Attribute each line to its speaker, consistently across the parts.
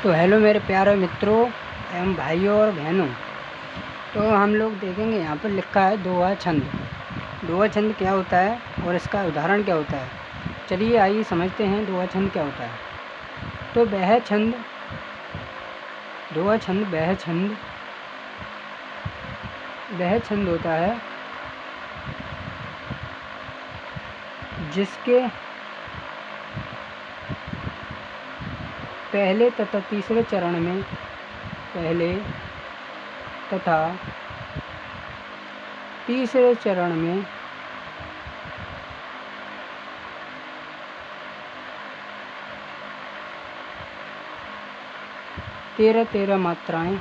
Speaker 1: तो हेलो मेरे प्यारे मित्रों एवं भाइयों और बहनों। तो हम लोग देखेंगे यहाँ पर लिखा है दोहा छंद। दोहा छंद क्या होता है और इसका उदाहरण क्या होता है। चलिए आइए समझते हैं दोहा छंद क्या होता है। तो वह छंद, दोहा छंद वह छंद होता है जिसके पहले तथा तीसरे चरण में, पहले तथा तीसरे चरण में तेरह मात्राएं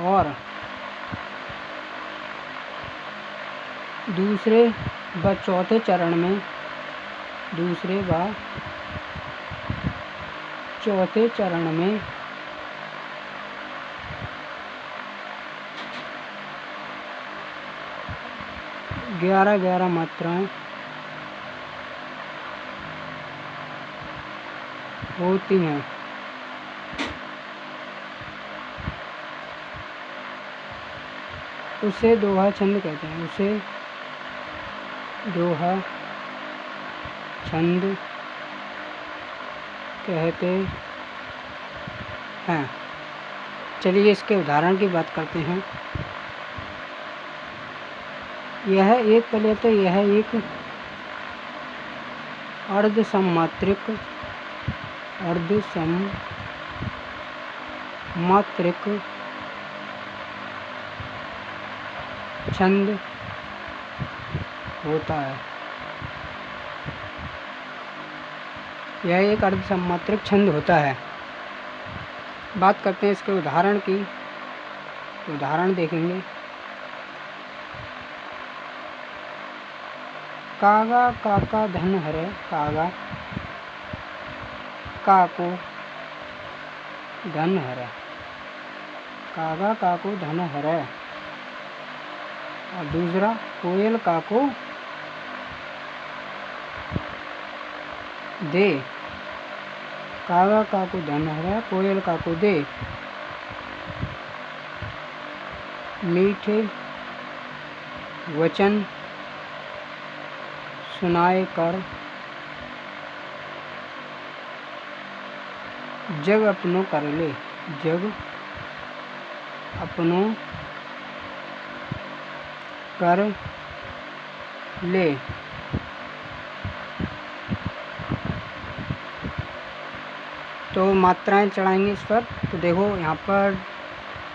Speaker 1: और दूसरे व चौथे चरण में, दूसरे व चौथे चरण में 11 मात्राएं होती हैं। उसे दोहा छंद कहते हैं। उसे दोहा छंद कहते हैं। चलिए इसके उदाहरण की बात करते हैं। यह एक अर्धसमात्रिक छंद होता है। यह एक अर्धसमात्रिक छंद होता है। बात करते हैं इसके उदाहरण की। उदाहरण देखेंगे। कागा काका धन हरे, कागा काको धन हरे, कागा काको धन हरे। और दूसरा कोयल काको दे, कागा काको धन हरे, कोयल काको दे। मीठे वचन सुनाए कर जग अपनों कर ले, जग अपनों कर ले। तो मात्राएं चढ़ाएंगे इस पर। तो देखो यहाँ पर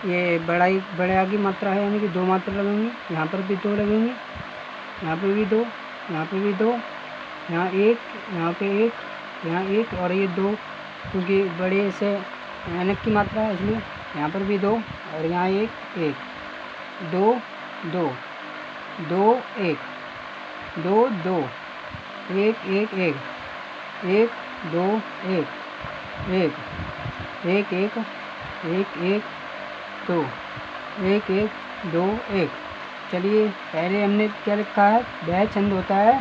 Speaker 1: ये बड़ा की मात्रा है, यानी कि 2 मात्रा लगेंगी। यहाँ पर भी 2 लगेंगी, यहाँ पे भी 2, यहाँ पे भी 2, यहाँ 1, यहाँ पे 1, यहाँ 1 और ये 2, क्योंकि बड़े से मेहनत की मात्रा है इसलिए यहाँ पर भी 2 और यहाँ 1, 1, 2, 2, 2, 1, 2, 2, 1, 1, 1, 1, 2, 1, 1, 1, 1, 1, 1, 2, 1, 1, 2, 1। चलिए पहले हमने क्या लिखा है। वह छंद होता है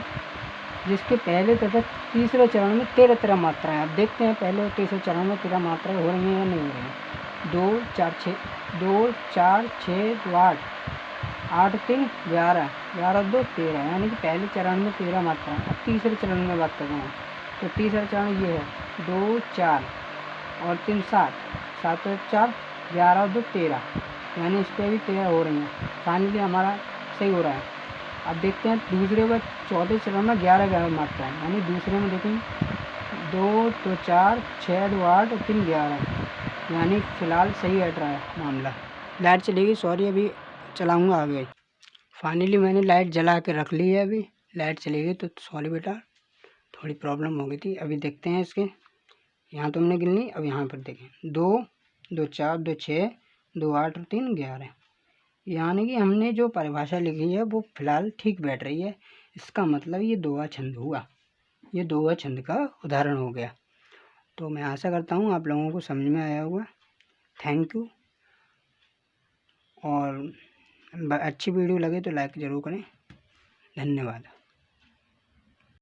Speaker 1: जिसके पहले तथा तीसरे चरण में 13 मात्राएं। अब देखते हैं पहले और तीसरे चरण में 13 मात्राएं हो रही हैं या नहीं हो रही हैं। 2, 4, 6, 2, 4, 6, 2, 8, 8, 3, 11, 11, 2, 13, यानी कि पहले चरण में 13 मात्राएं। अब तीसरे चरण में बात करते हैं। तो तीसरा चरण ये है 2, 4 और 3, 7, 7 और 4, 11, 2, 13, यानी इस पर भी 13 हो रही हैं। फाइनली हमारा सही हो रहा है। अब देखते हैं दूसरे व चौथे चरण में 11 मात्राएं, यानी दूसरे में देखेंगे 2, 2, 4, 6, 2, 8 और 3, 11, यानी फ़िलहाल सही हट रहा है मामला। लाइट चलेगी, सॉरी अभी चलाऊँगा आगे। फाइनली मैंने लाइट जला के रख ली है। अभी लाइट चलेगी तो सॉरी बेटा, थोड़ी प्रॉब्लम हो गई थी। अभी देखते हैं इसके। यहाँ तो हमने गिन ली। अब यहाँ पर देखें 2, 2, 4, 2, 6, 2, 8 और 3, 11, यानी कि हमने जो परिभाषा लिखी है वो फिलहाल ठीक बैठ रही है। इसका मतलब ये दोहा छंद हुआ। ये दोहा छंद का उदाहरण हो गया। तो मैं आशा करता हूँ आप लोगों को समझ में आया होगा। Thank you. और अच्छी वीडियो लगे तो लाइक ज़रूर करें। धन्यवाद।